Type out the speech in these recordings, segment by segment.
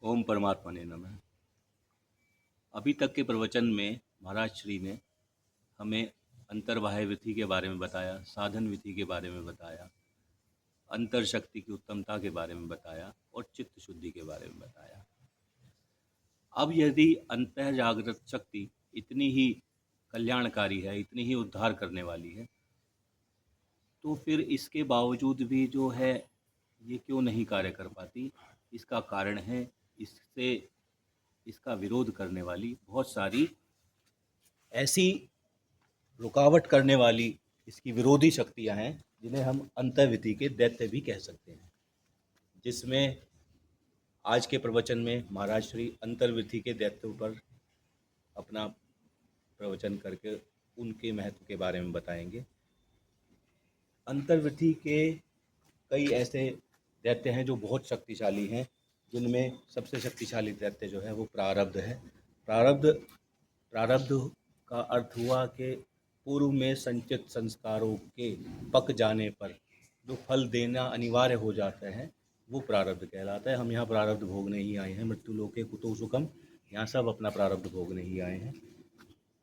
ओम परमात्मा ने नमः। अभी तक के प्रवचन में महाराज श्री ने हमें अंतर्बाह्य विधि के बारे में बताया, साधन विधि के बारे में बताया, अंतर शक्ति की उत्तमता के बारे में बताया और चित्त शुद्धि के बारे में बताया। अब यदि अंतः जागृत शक्ति इतनी ही कल्याणकारी है, इतनी ही उद्धार करने वाली है, तो फिर इसके बावजूद भी जो है ये क्यों नहीं कार्य कर पाती? इसका कारण है इससे इसका विरोध करने वाली बहुत सारी ऐसी रुकावट करने वाली इसकी विरोधी शक्तियां हैं, जिन्हें हम अंतर्विधि के दैत्य भी कह सकते हैं। जिसमें आज के प्रवचन में महाराज श्री अंतर्विधि के दैत्यों पर अपना प्रवचन करके उनके महत्व के बारे में बताएंगे। अंतर्विधि के कई ऐसे दैत्य हैं जो बहुत शक्तिशाली हैं, जिनमें सबसे शक्तिशाली दैत्य जो है वो प्रारब्ध है। प्रारब्ध का अर्थ हुआ कि पूर्व में संचित संस्कारों के पक जाने पर जो फल देना अनिवार्य हो जाता है वो प्रारब्ध कहलाता है। हम यहाँ प्रारब्ध भोगने ही आए हैं, मृत्यु लोके कुतो सुखम, यहाँ सब अपना प्रारब्ध भोगने ही आए हैं।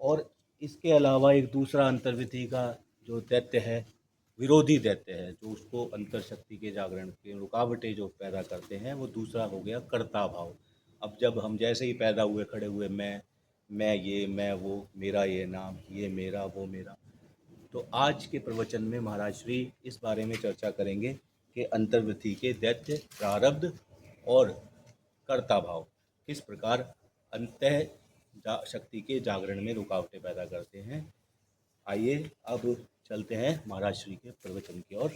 और इसके अलावा एक दूसरा अंतर्विधि का जो दैत्य है, विरोधी दैत्य है, जो उसको अंतर शक्ति के जागरण के रुकावटें जो पैदा करते हैं, वो दूसरा हो गया कर्ता भाव। अब जब हम जैसे ही पैदा हुए खड़े हुए मैं ये, मैं वो, मेरा ये नाम, ये मेरा, वो मेरा। तो आज के प्रवचन में महाराज श्री इस बारे में चर्चा करेंगे कि अंतर्वृत्ति के दैत्य, प्रारब्ध और कर्ता भाव किस प्रकार अंतः शक्ति के जागरण में रुकावटें पैदा करते हैं। आइए अब चलते हैं महाराज श्री के प्रवचन की ओर।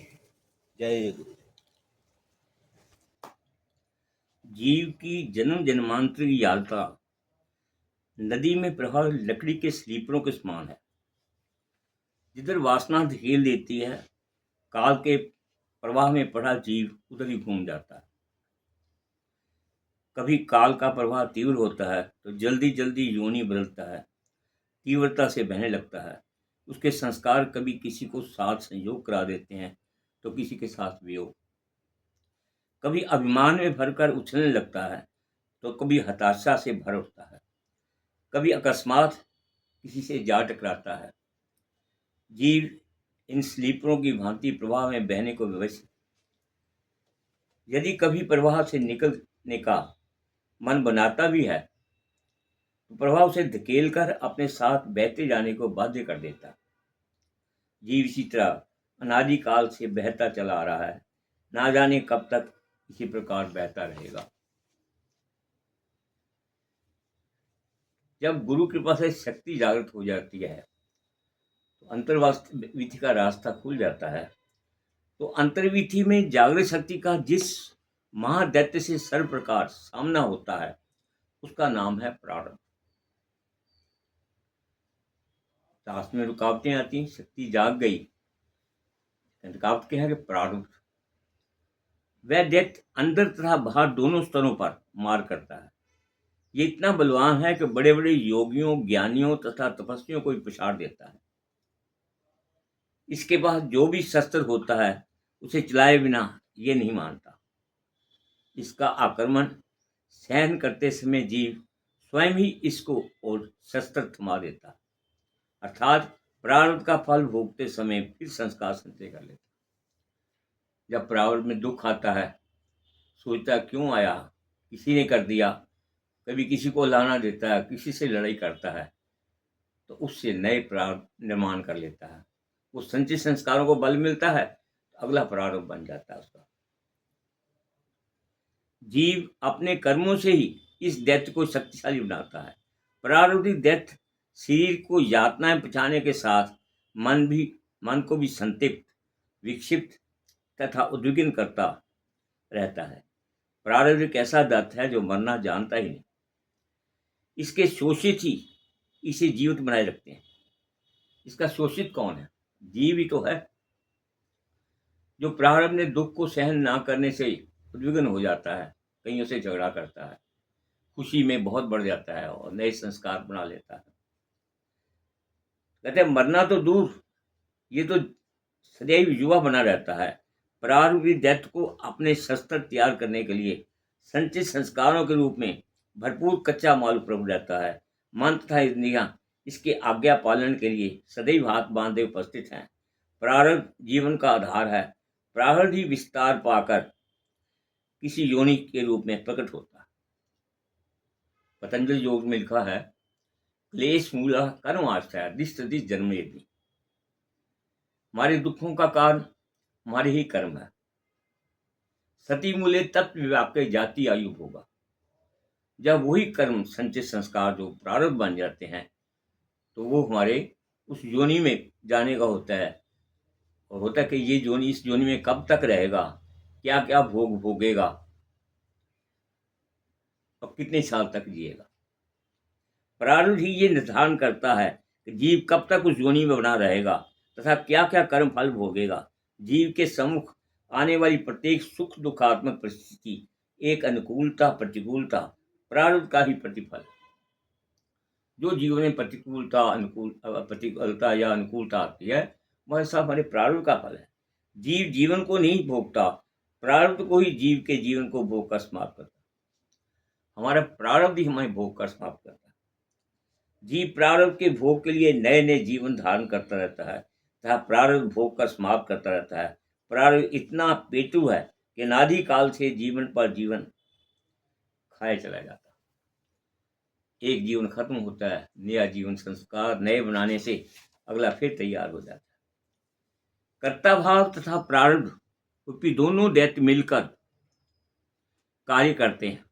जय गुरु। जीव की जन्म जन्मांतर की यात्रा नदी में प्रवाह लकड़ी के स्लीपरों के समान है। जिधर वासना धकेल देती है, काल के प्रवाह में पड़ा जीव उधर ही घूम जाता है। कभी काल का प्रवाह तीव्र होता है तो जल्दी जल्दी योनि बदलता है, तीव्रता से बहने लगता है। उसके संस्कार कभी किसी को साथ संयोग करा देते हैं तो किसी के साथ वियोग। कभी अभिमान में भरकर उछलने लगता है तो कभी हताशा से भर उठता है, कभी अकस्मात किसी से जा टकराता है। जीव इन स्लीपरों की भांति प्रवाह में बहने को विवश। यदि कभी प्रवाह से निकलने का मन बनाता भी है तो प्रवाह उसे धकेल कर अपने साथ बहते जाने को बाध्य कर देता है। जीव इसी तरह अनादि काल से बहता चला आ रहा है, ना जाने कब तक इसी प्रकार बहता रहेगा। जब गुरु कृपा से शक्ति जागृत हो जाती है तो अंतर्विधि का रास्ता खुल जाता है। तो अंतर्विधि में जागृत शक्ति का जिस महादैत्य से सर्व प्रकार सामना होता है उसका नाम है प्रारब्ध। शास्त्र में रुकावटें आती, शक्ति जाग गई, रुकावट क्या है कि प्रारब्ध। वह दैत्य अंदर तथा बाहर दोनों स्तरों पर मार करता है। ये इतना बलवान है कि बड़े बड़े योगियों, ज्ञानियों तथा तपस्वियों को भी पछाड़ देता है। इसके बाद जो भी शस्त्र होता है उसे चलाए बिना ये नहीं मानता। इसका आक्रमण सहन करते समय जीव स्वयं ही इसको और शस्त्र थमा देता, अर्थात प्रारब्ध का फल भोगते समय फिर संस्कार संचय कर लेता। जब प्रारब्ध में दुख आता है, सोचता क्यों आया, किसी ने कर दिया, कभी किसी को लाना देता है, किसी से लड़ाई करता है, तो उससे नए प्रारब्ध निर्माण कर लेता है। वो संचित संस्कारों को बल मिलता है तो अगला प्रारब्ध बन जाता है उसका। जीव अपने कर्मों से ही इस दैत्य को शक्तिशाली बनाता है। प्रारब्धिक दैत्य शरीर को यातनाएं पहुंचाने के साथ मन को भी संतप्त, विक्षिप्त तथा उद्विग्न करता रहता है। प्रारब्ध एक ऐसा दैत्य है जो मरना जानता ही नहीं। इसके शोषित ही इसे जीवित बनाए रखते हैं। इसका शोषित कौन है? जीव ही तो है। जो प्रारब्ध ने दुख को सहन ना करने से उद्विग्न हो जाता है, कईयों से झगड़ा करता है, खुशी में बहुत बढ़ जाता है और नए संस्कार बना लेता है। कहते हैं मरना तो दूर, ये तो सदैव युवा बना रहता है। प्रारब्ध दैत्य को अपने शस्त्र तैयार करने के लिए संचित संस्कारों के रूप में भरपूर कच्चा माल उपलब्ध रहता है। मन तथा इंद्रियां इसके आज्ञा पालन के लिए सदैव हाथ बांधे उपस्थित हैं। प्रारब्ध जीवन का आधार है। प्रारब्ध ही विस्तार पाकर किसी योनि के रूप में प्रकट होता है। पतंजलि योग में लिखा है, क्लेश मूला कर्म आश्रय दिस जन्मेदि। हमारे दुखों का कारण हमारे ही कर्म है। सती मूले तत्व विभाग के जाति आयु होगा। जब वही कर्म संचित संस्कार जो प्रारब्ध बन जाते हैं तो वो हमारे उस योनि में जाने का होता है। और होता है कि ये योनि इस योनि में कब तक रहेगा, क्या क्या भोग भोगेगा और कितने साल तक जिएगा। प्रारब्ध ही ये निर्धारण करता है कि जीव कब तक उस योनि में बना रहेगा तथा क्या क्या कर्म फल भोगेगा। जीव के सम्मुख आने वाली प्रत्येक सुख दुखात्मक परिस्थिति एक अनुकूलता प्रतिकूलता प्रारब्ध का ही प्रतिफल। जो जीवन में प्रतिकूलता या अनुकूलता आती है वह सब हमारे प्रारब्ध का फल है। जीव जीवन को नहीं भोगता, प्रारब्ध को ही जीव के जीवन को भोग कर समाप्त करता है। हमारा प्रारब्ध ही हमें भोग कर समाप्त करता है। जीव प्रारब्ध के भोग के लिए नए नए जीवन धारण करता रहता है तथा प्रारब्ध भोग कर समाप्त करता रहता है। प्रारब्ध इतना पेटू है कि अनादि काल से जीवन पर जीवन खाए चला जाता है। एक जीवन खत्म होता है, नया जीवन संस्कार नए बनाने से अगला फिर तैयार हो जाता है। कर्ता भाव तथा प्रारब्ध रूपी दोनों दैत्य मिलकर कार्य करते हैं।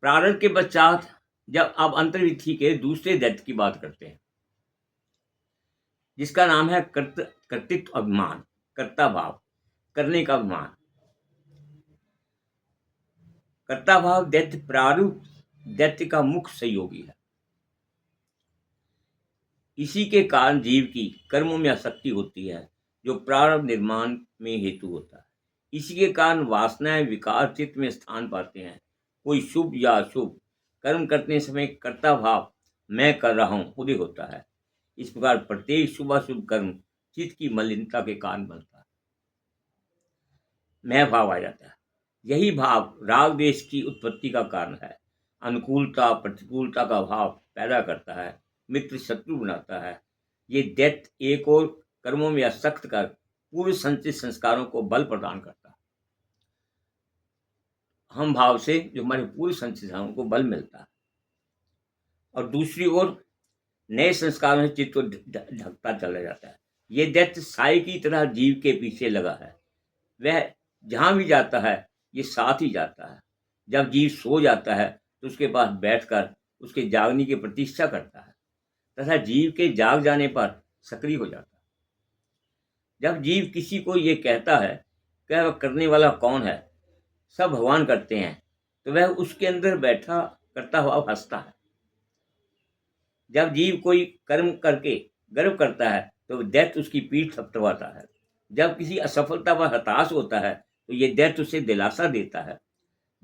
प्रारब्ध के पश्चात जब आप अंतर्विधि के दूसरे दैत्य की बात करते हैं जिसका नाम है कर्तृत्व अभिमान, कर्ता भाव, करने का अभिमान। कर्ता भाव दैत्य प्रारूप दैत्य का मुख्य सहयोगी है। इसी के कारण जीव की कर्मों में आसक्ति होती है जो प्रारब्ध निर्माण में हेतु होता है। इसी के कारण वासनाएं विकार चित्त में स्थान पाते हैं। कोई शुभ या अशुभ कर्म करते समय कर्ता भाव मैं कर रहा हूं उदय होता है। इस प्रकार प्रत्येक शुभ अशुभ कर्म चित्त की मलिनता के कारण बनता है, मैं भाव आ जाता है। यही भाव राग द्वेष की उत्पत्ति का कारण है। अनुकूलता प्रतिकूलता का भाव पैदा करता है, मित्र शत्रु बनाता है। ये दैत्य एक और कर्मों में आसक्त कर पूर्व संचित संस्कारों को बल प्रदान करता है। हम भाव से जो हमारे पूर्व संचित संस्कारों को बल मिलता है और दूसरी ओर नए संस्कारों से चित्त को ढकता चला जाता है। ये दैत्य साई की तरह जीव के पीछे लगा है। वह जहां भी जाता है ये साथ ही जाता है। जब जीव सो जाता है तो उसके पास बैठकर उसके जागने की प्रतीक्षा करता है तथा जीव के जाग जाने पर सक्रिय हो जाता है। जब जीव किसी को ये कहता है कि वह करने वाला कौन है, सब भगवान करते हैं, तो वह उसके अंदर बैठा करता हुआ हंसता है। जब जीव कोई कर्म करके गर्व करता है तो दैत्य उसकी पीठ थपथपाता है। जब किसी असफलता पर हताश होता है तो ये दैत्य उसे दिलासा देता है।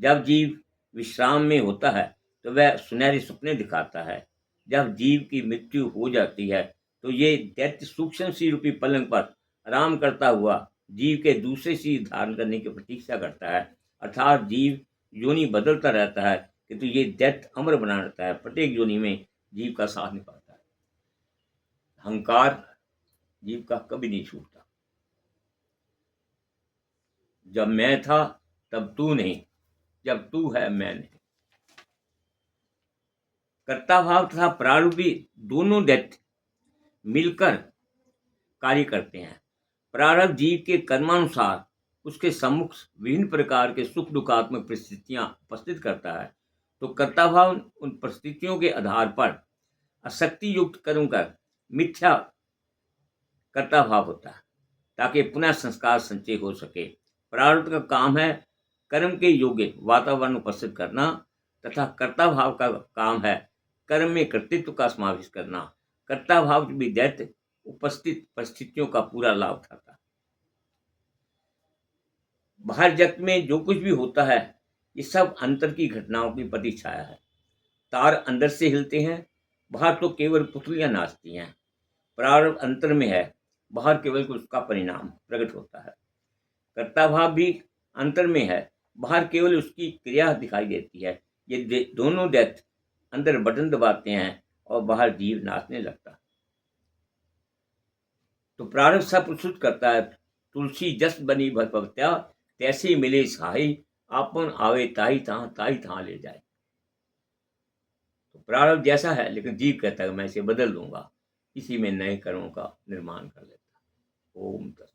जब जीव विश्राम में होता है तो वह सुनहरे सपने दिखाता है। जब जीव की मृत्यु हो जाती है तो ये दैत्य सूक्ष्म सी रूपी पलंग पर आराम करता हुआ जीव के दूसरे शरीर धारण करने की प्रतीक्षा करता है। अर्थात जीव योनि बदलता रहता है किंतु ये दैत्य अमर बना रहता है, प्रत्येक योनि में जीव का साथ निभाता है। अहंकार जीव का कभी नहीं छूटता। जब मैं था तब तू नहीं, जब तू है मैं नहीं। कर्ता भाव तथा प्रारूपी दोनों दैत्य मिलकर कार्य करते हैं। प्रारब्ध जीव के कर्मानुसार उसके सम्मुख विभिन्न प्रकार के सुख दुखात्मक परिस्थितियां उपस्थित करता है, तो कर्ता भाव उन परिस्थितियों के आधार पर आसक्ति युक्त कर्म कर मिथ्या कर्ता भाव होता है ताकि पुनः संस्कार संचय हो सके। प्रारब्ध का काम है कर्म के योग्य वातावरण उपस्थित करना तथा कर्ता भाव का काम है कर्म में कर्तृत्व का समावेश करना। कर्ता भाव भी दैत्य उपस्थित परिस्थितियों का पूरा लाभ उठाता है। बाहर जगत में जो कुछ भी होता है ये सब अंतर की घटनाओं की प्रतिछाया है। तार अंदर से हिलते हैं, बाहर तो केवल पुतलियां नाचती हैं। प्रारब्ध अंतर में है, बाहर केवल उसका परिणाम प्रकट होता है। कर्ता भाव भी अंतर में है, बाहर केवल उसकी क्रिया दिखाई देती है। ये दोनों दैत्य अंदर बटन दबाते हैं और बाहर जीव नाचने लगता है। तो प्रारब्ध सब प्रस्तुत करता है, तुलसी जस बनी भगवत्या, तैसे मिले साही, आपन आवे ताही ताहाँ ले जाए। तो प्रारब्ध जैसा है, लेकिन जीव कहता है मैं इसे बदल दूंगा, इसी में नए कर्मों का निर्माण कर लेता। ओम तत्सत।